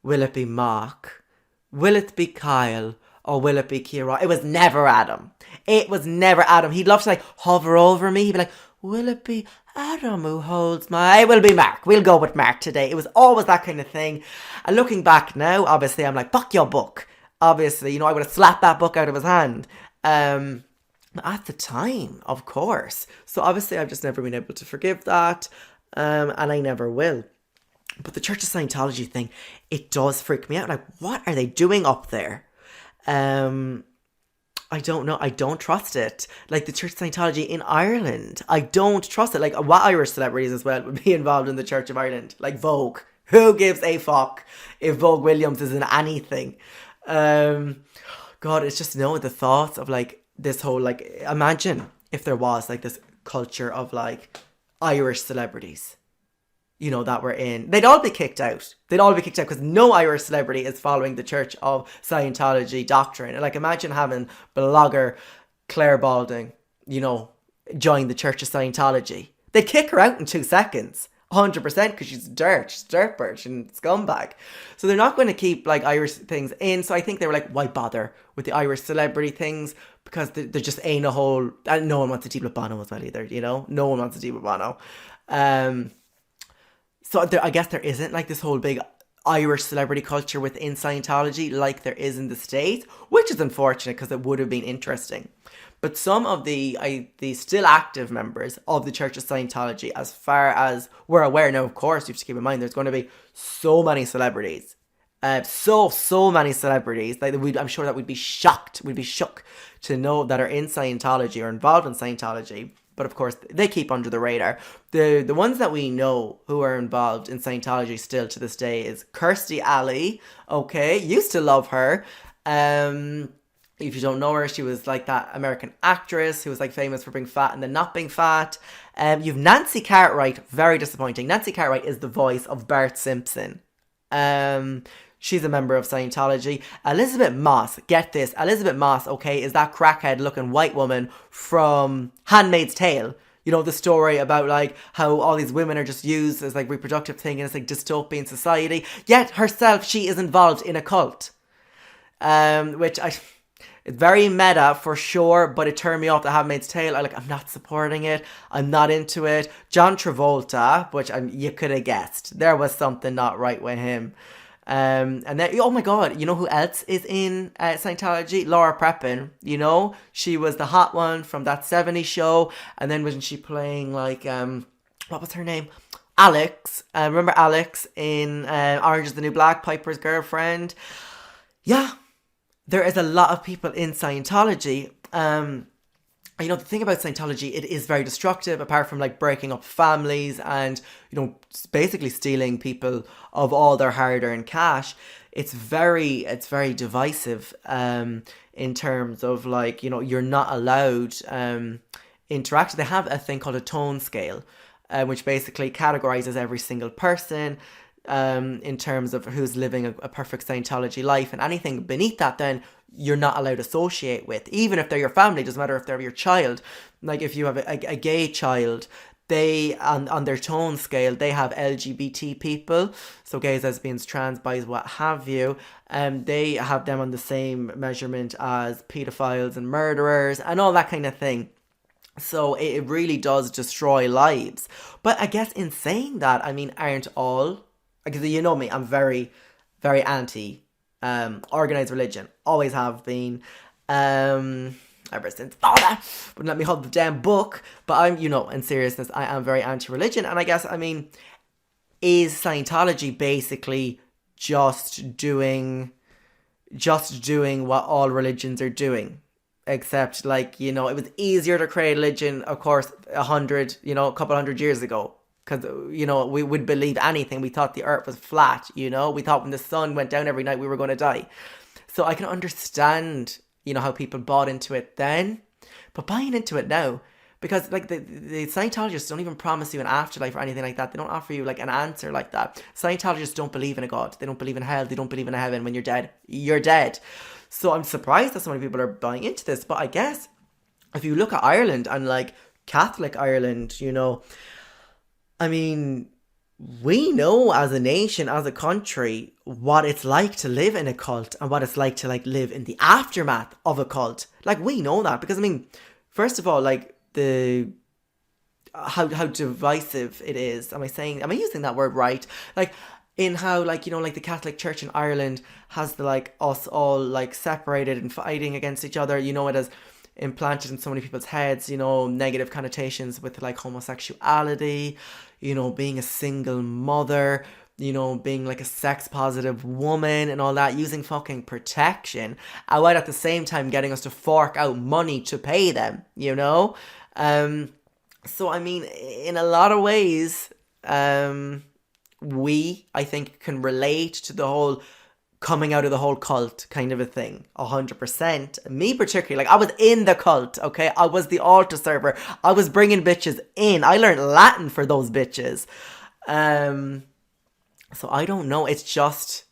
Will it be Mark? Will it be Kyle? Or will it be Kira? It was never Adam. It was never Adam. He'd love to like hover over me. He'd be like, will it be Adam who holds my... It will be Mark. We'll go with Mark today. It was always that kind of thing. And looking back now, obviously, I'm like, fuck your book. Obviously, you know, I would have slapped that book out of his hand. At the time, of course. So obviously, I've just never been able to forgive that. And I never will. But the Church of Scientology thing, it does freak me out. Like, what are they doing up there? I don't know. I don't trust it. Like the Church of Scientology in Ireland, I don't trust it. Like, what Irish celebrities as well would be involved in the Church of Ireland? Like Vogue. Who gives a fuck if Vogue Williams is in anything? God, it's just, you know, the thoughts of like this whole, like, imagine if there was like this culture of like Irish celebrities, you know, that were in, they'd all be kicked out. They'd all be kicked out because no Irish celebrity is following the Church of Scientology doctrine. And like, imagine having blogger Claire Balding, you know, join the Church of Scientology. They'd kick her out in 2 seconds. 100% because she's dirt. She's dirtbird and scumbag. So they're not going to keep like Irish things in. So I think they were like, why bother with the Irish celebrity things? Because there just ain't a whole... And no one wants to deal with Bono as well either, you know? No one wants to deal with Bono. So I guess there isn't like this whole big Irish celebrity culture within Scientology like there is in the States, which is unfortunate because it would have been interesting. But some of the still active members of the Church of Scientology, as far as we're aware now, of course, you have to keep in mind there's going to be so many celebrities. So many celebrities. Like I'm sure that we'd be shocked to know that are in Scientology or involved in Scientology. But of course, they keep under the radar. The ones that we know who are involved in Scientology still to this day is Kirstie Alley. Okay, used to love her. If you don't know her, she was like that American actress who was like famous for being fat and then not being fat. You've Nancy Cartwright, very disappointing. Nancy Cartwright is the voice of Bart Simpson. She's a member of Scientology. Elizabeth Moss, get this. Elizabeth Moss, okay, is that crackhead looking white woman from Handmaid's Tale. You know, the story about like how all these women are just used as like reproductive thing and it's like dystopian society. Yet herself, she is involved in a cult. It's very meta for sure, but it turned me off the Handmaid's Tale. I'm not supporting it. I'm not into it. John Travolta, which you could have guessed. There was something not right with him. And then, oh my God, you know who else is in Scientology? Laura Prepon, you know? She was the hot one from that 70s show. And then wasn't she playing like, what was her name? Alex. Remember Alex in Orange is the New Black, Piper's girlfriend? Yeah. There is a lot of people in Scientology. You know, the thing about Scientology, it is very destructive, apart from like breaking up families and, you know, basically stealing people of all their hard-earned cash. It's very divisive in terms of like, you know, you're not allowed interact. They have a thing called a tone scale, which basically categorizes every single person in terms of who's living a perfect Scientology life, and anything beneath that then you're not allowed to associate with, even if they're your family. Doesn't matter if they're your child. Like if you have a gay child, they on their tone scale they have LGBT people, so gays, lesbians, trans, bis, what have you, they have them on the same measurement as pedophiles and murderers and all that kind of thing. So it really does destroy lives. But I guess in saying that, I mean, aren't all, because you know me, I'm very, very anti organized religion. Always have been. ever since father wouldn't let me hold the damn book. But I'm, in seriousness, I am very anti-religion. And I guess, is Scientology basically just doing what all religions are doing? Except, it was easier to create religion, of course, a couple hundred years ago. Because, we would believe anything. We thought the earth was flat, We thought when the sun went down every night, we were going to die. So I can understand, how people bought into it then. But buying into it now, because, the Scientologists don't even promise you an afterlife or anything like that. They don't offer you, an answer like that. Scientologists don't believe in a God. They don't believe in hell. They don't believe in a heaven. When you're dead, you're dead. So I'm surprised that so many people are buying into this. But I guess if you look at Ireland and, Catholic Ireland, we know as a nation, as a country, what it's like to live in a cult and what it's like to live in the aftermath of a cult. We know that because first of all, how divisive it is. Am I using that word right? In how the Catholic Church in Ireland has us all separated and fighting against each other. It has implanted in so many people's heads, negative connotations with homosexuality, being a single mother, being a sex positive woman and all that, using fucking protection, while at the same time getting us to fork out money to pay them, So in a lot of ways, I think can relate to the whole coming out of the whole cult kind of a thing, 100%. Me particularly, I was in the cult, okay? I was the Alterserver. I was bringing bitches in. I learned Latin for those bitches. So I don't know. It's just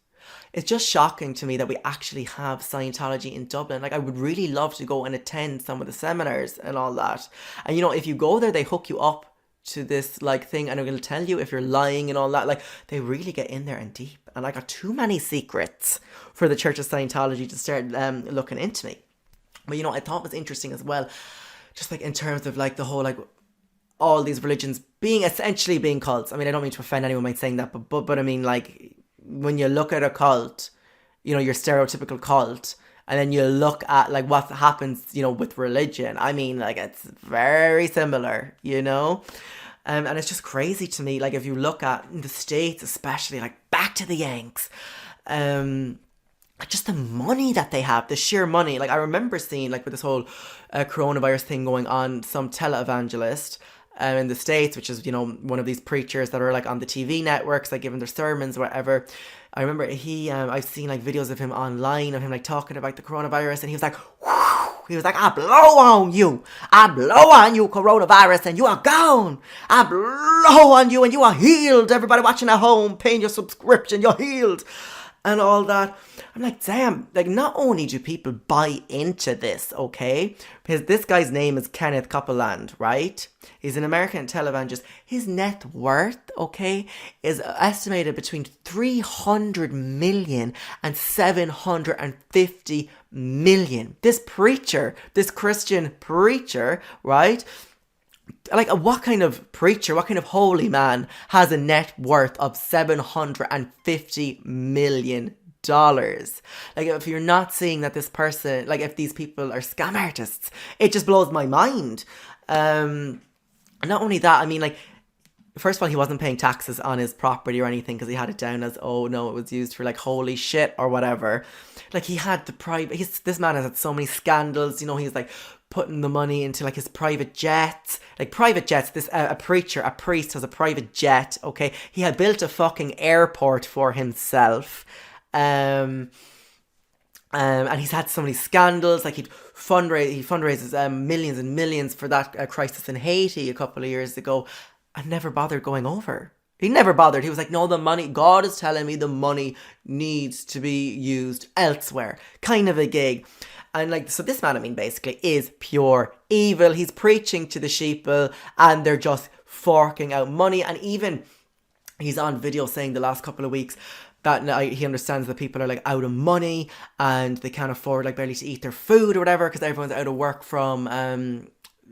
shocking to me that we actually have Scientology in Dublin. I would really love to go and attend some of the seminars and all that. And if you go there, they hook you up to this thing, and I'm going to tell you if you're lying and all that. They really get in there and deep. And I got too many secrets for the Church of Scientology to start looking into me. But I thought it was interesting as well, just in terms of the whole all these religions essentially being cults. I don't mean to offend anyone by saying that, but when you look at a cult, your stereotypical cult, and then you look at what happens, with religion. It's very similar, and it's just crazy to me. If you look at in the States, especially, back to the Yanks, just the money that they have, the sheer money. I remember seeing with this whole coronavirus thing going on, some televangelist in the States, which is, one of these preachers that are on the TV networks, giving their sermons or whatever. I remember I've seen videos of him online of him talking about the coronavirus, and he was he was I blow on you, coronavirus, and you are gone. I blow on you and you are healed. Everybody watching at home, paying your subscription, you're healed. And all that. I'm damn, not only do people buy into this, okay? Because this guy's name is Kenneth Copeland, right? He's an American televangelist. His net worth, okay, is estimated between 300 million and 750 million. This preacher, this Christian preacher, right? What kind of preacher, what kind of holy man has a net worth of $750 million? If you're not seeing that this person, if these people are scam artists, it just blows my mind. Not only that, first of all, he wasn't paying taxes on his property or anything because he had it down as, oh no, it was used for holy shit or whatever. He had the private, this man has had so many scandals, he's putting the money into his private jets, private jets. This a priest has a private jet, okay? He had built a fucking airport for himself. And he's had so many scandals. He fundraises millions and millions for that crisis in Haiti a couple of years ago, and never bothered going over. He never bothered. He was no, the money, God is telling me the money needs to be used elsewhere, kind of a gig. And so this man, basically is pure evil. He's preaching to the sheeple and they're just forking out money. And even he's on video saying the last couple of weeks that he understands that people are out of money and they can't afford barely to eat their food or whatever because everyone's out of work from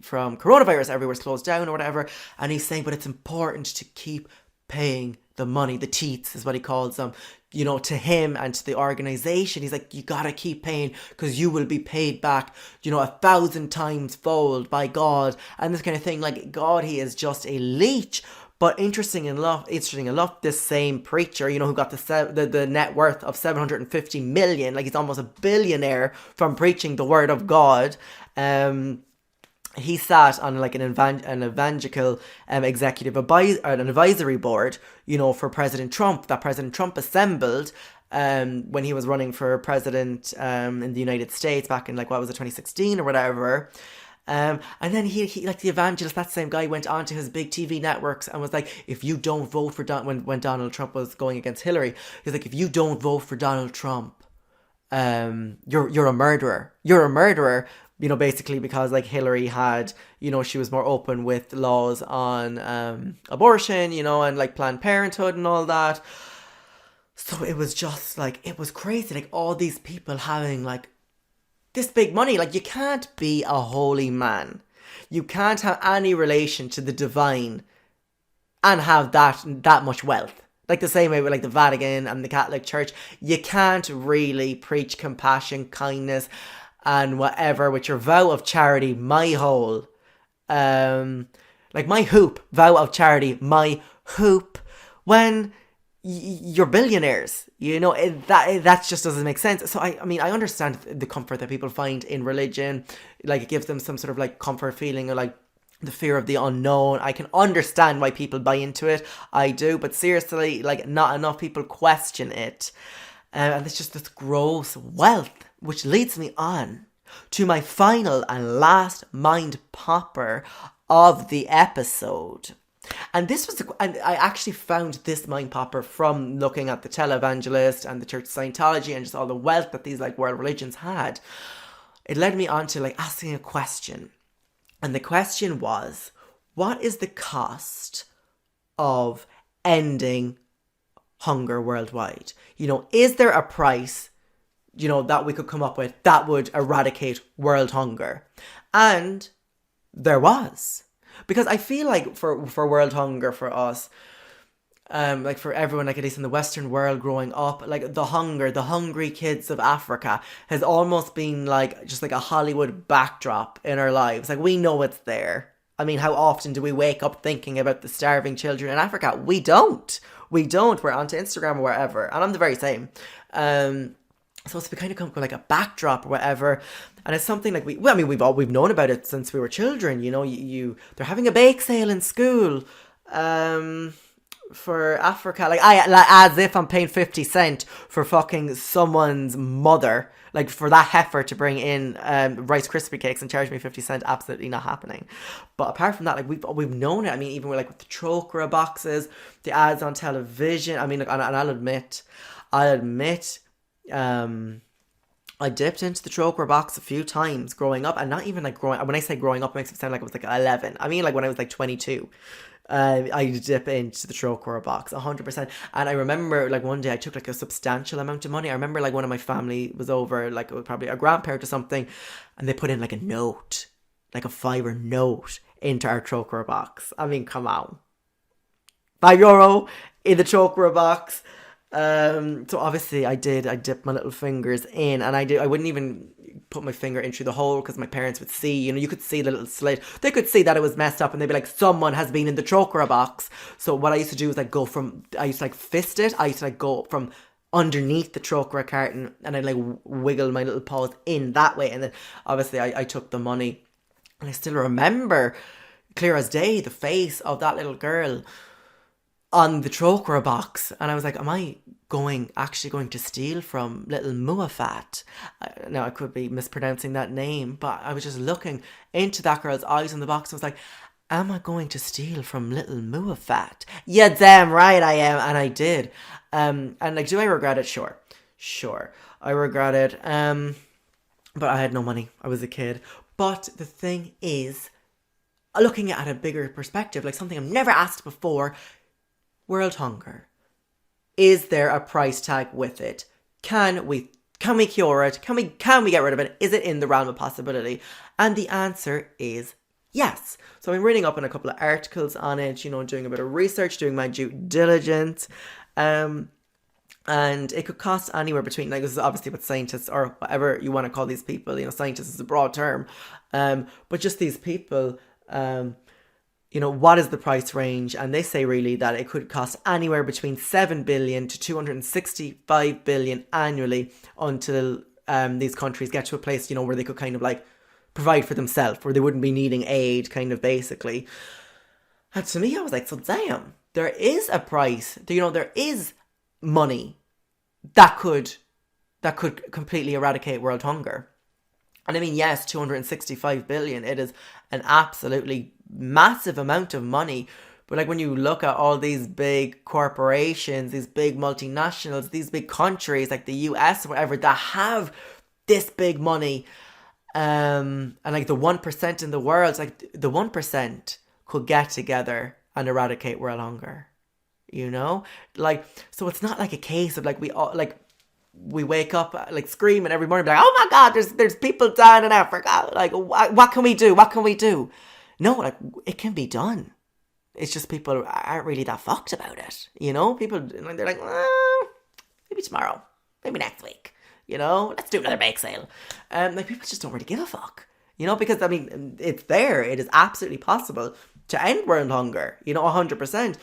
coronavirus. Everywhere's closed down or whatever. And he's saying, but it's important to keep paying the money, the teats is what he calls them. you know, to him and to the organization. He's like, you gotta keep paying because you will be paid back, you know, 1,000 times fold by God and this kind of thing. Like, God, he is just a leech. But interesting enough, this same preacher, you know, who got the net worth of 750 million, like he's almost a billionaire from preaching the word of God. He sat on like an evangelical executive advisory board, you know, for President Trump, that President Trump assembled when he was running for president in the United States back in, like, what was it, 2016 or whatever. And then he like the evangelist, that same guy, went on to his big TV networks and was like, if you don't vote for when Donald Trump was going against Hillary, he's like, if you don't vote for Donald Trump, you're a murderer. You're a murderer. You know, basically because, like, Hillary had, you know, she was more open with laws on abortion, you know, and like Planned Parenthood and all that. So it was just like, it was crazy. Like, all these people having like this big money. Like, you can't be a holy man. You can't have any relation to the divine and have that much wealth. Like, the same way with like the Vatican and the Catholic Church. You can't really preach compassion, kindness, and whatever with your vow of charity, my whole, like my hoop, vow of charity, my hoop, when you're billionaires, you know, that just doesn't make sense. So I mean, I understand the comfort that people find in religion, like it gives them some sort of like comfort feeling, or like the fear of the unknown. I can understand why people buy into it, I do, but seriously, like, not enough people question it. And it's just this gross wealth, which leads me on to my final and last mind popper of the episode. And this was, and I actually found this mind popper from looking at the televangelist and the Church of Scientology and just all the wealth that these like world religions had. It led me on to like asking a question. And the question was, what is the cost of ending hunger worldwide? You know, is there a price, you know, that we could come up with that would eradicate world hunger? And there was. Because I feel like for world hunger, for us, like for everyone, like at least in the Western world growing up, like the hungry kids of Africa has almost been like just like a Hollywood backdrop in our lives. Like, we know it's there. I mean, how often do we wake up thinking about the starving children in Africa? We don't. We're onto Instagram or wherever. And I'm the very same. So it's kind of come like a backdrop or whatever. And it's something like we've known about it since we were children. You know, they're having a bake sale in school. For Africa, like as if I'm paying 50 cent for fucking someone's mother, like for that heifer to bring in Rice Krispie cakes and charge me 50 cent. Absolutely not happening. But apart from that, like we've known it. I mean, even with the Chokra boxes, the ads on television. I mean, and I'll admit, I dipped into the Chokra box a few times growing up, and not even like when I say growing up, it makes it sound like it was like 11. I mean, like when I was like 22. I dip into the Chokra box 100%. And I remember like one day I took like a substantial amount of money. I remember like one of my family was over, like it was probably a grandparent or something, and they put in like a note, like a €5 note into our Chokra box. I mean, come on, €5 in the Chokra box. So obviously I dipped my little fingers in, and I wouldn't even put my finger in through the hole because my parents would see, you know, you could see the little slit. They could see that it was messed up, and they'd be like, someone has been in the Chokra box. So what I used to do is I used to fist it. I used to go from underneath the Chokra carton, and I'd like wiggle my little paws in that way. And then obviously I took the money, and I still remember clear as day the face of that little girl on the Chokra box. And I was like, am I actually going to steal from little Muafat? Now I could be mispronouncing that name, but I was just looking into that girl's eyes on the box. I was like, am I going to steal from little Muafat? Yeah, damn right I am. And I did. And like, do I regret it? Sure, I regret it. But I had no money. I was a kid. But the thing is, looking at a bigger perspective, like something I've never asked before, world hunger. Is there a price tag with it? Can we cure it? Can we get rid of it? Is it in the realm of possibility? And the answer is yes. So I'm reading up on a couple of articles on it, you know, doing a bit of research, doing my due diligence. And And it could cost anywhere between, like, this is obviously what scientists, or whatever you want to call these people, scientists is a broad term, but just these people, what is the price range? And they say really that it could cost anywhere between 7 billion to 265 billion annually until these countries get to a place, where they could kind of like provide for themselves, where they wouldn't be needing aid, kind of basically. And to me, I was like, so damn, there is a price, there is money that could completely eradicate world hunger. And I mean, yes, 265 billion, it is an absolutely massive amount of money. But like when you look at all these big corporations, these big multinationals, these big countries like the US or whatever that have this big money, and like the 1% in the world, like the 1% could get together and eradicate world hunger. Like, so it's not like a case of like we wake up like screaming every morning, like, oh my God, there's people dying in Africa. Like, what can we do? What can we do? No, like, it can be done. It's just people aren't really that fucked about it. People, they're like, maybe tomorrow, maybe next week. Let's do another bake sale. Like, people just don't really give a fuck. Because I mean, it's there. It is absolutely possible to end world hunger. 100%.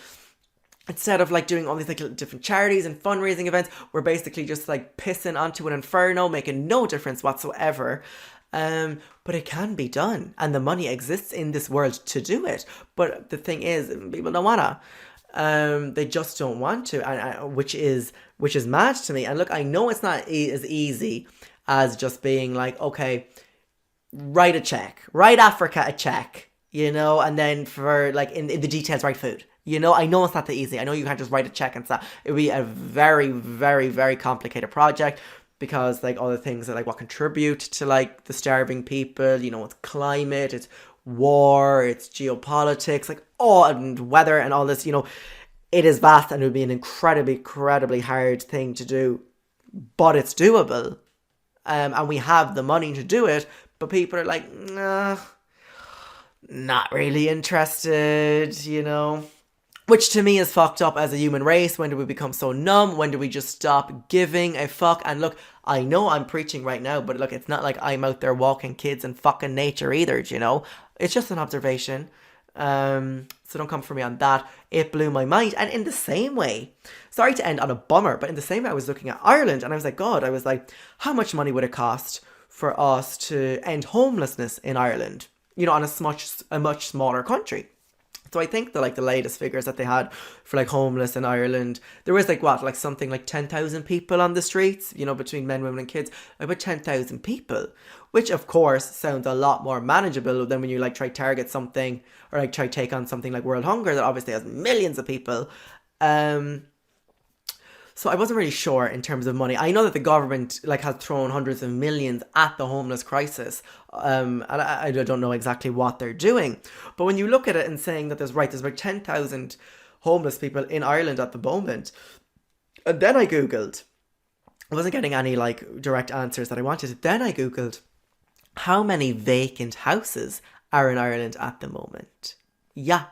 Instead of like doing all these like different charities and fundraising events, we're basically just like pissing onto an inferno, making no difference whatsoever. But it can be done, and the money exists in this world to do it. But the thing is, people don't wanna. They just don't want to, and which is mad to me. And look, I know it's not as easy as just being like, okay, write a check, write Africa a check, and then for like in the details, write food. I know it's not that easy. I know you can't just write a check and stuff. It would be a very, very, very complicated project, because like all the things that like what contribute to like the starving people, it's climate, it's war, it's geopolitics, like and weather and all this, it is vast, and it would be an incredibly hard thing to do, but it's doable. And we have the money to do it, but people are like, nah, not really interested, Which to me is fucked up as a human race. When do we become so numb? When do we just stop giving a fuck? And look, I know I'm preaching right now, but look, it's not like I'm out there walking kids in fucking nature either, It's just an observation. So don't come for me on that. It blew my mind. And in the same way, sorry to end on a bummer, but in the same way, I was looking at Ireland and I was like, God, how much money would it cost for us to end homelessness in Ireland? On a much smaller country. So I think the latest figures that they had for like homeless in Ireland, there was something like 10,000 people on the streets, between men, women and kids, about 10,000 people, which of course sounds a lot more manageable than when you like try target something or like try take on something like world hunger that obviously has millions of people. So I wasn't really sure in terms of money. I know that the government has thrown hundreds of millions at the homeless crisis. And I don't know exactly what they're doing. But when you look at it and saying that there's about 10,000 homeless people in Ireland at the moment. And then I Googled. I wasn't getting any direct answers that I wanted. Then I Googled how many vacant houses are in Ireland at the moment. Yeah.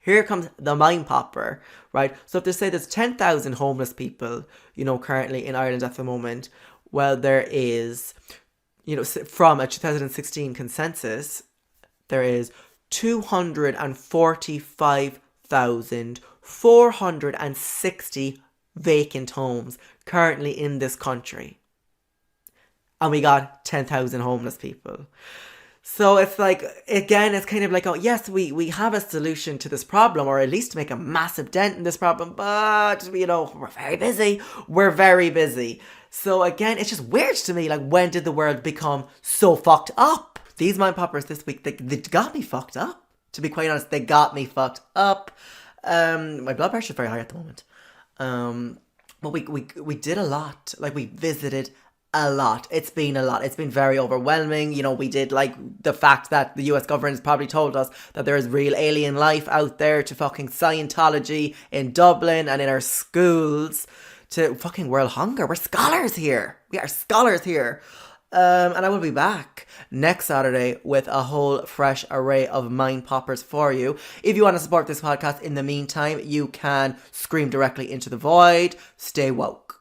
Here comes the mind popper, right? So if they say there's 10,000 homeless people, currently in Ireland at the moment, well, there is, from a 2016 consensus, there is 245,460 vacant homes currently in this country. And we got 10,000 homeless people. So it's like, again, it's kind of like, oh, yes, we have a solution to this problem, or at least to make a massive dent in this problem, but, we're very busy. We're very busy. So again, it's just weird to me, when did the world become so fucked up? These mind poppers this week, they got me fucked up. To be quite honest, they got me fucked up. My blood pressure is very high at the moment. But we did a lot. We visited a lot. It's been a lot. It's been very overwhelming. We did the fact that the US government has probably told us that there is real alien life out there, to fucking Scientology in Dublin and in our schools, to fucking world hunger. We're scholars here. We are scholars here. And I will be back next Saturday with a whole fresh array of mind poppers for you. If you want to support this podcast in the meantime, you can scream directly into the void. Stay woke.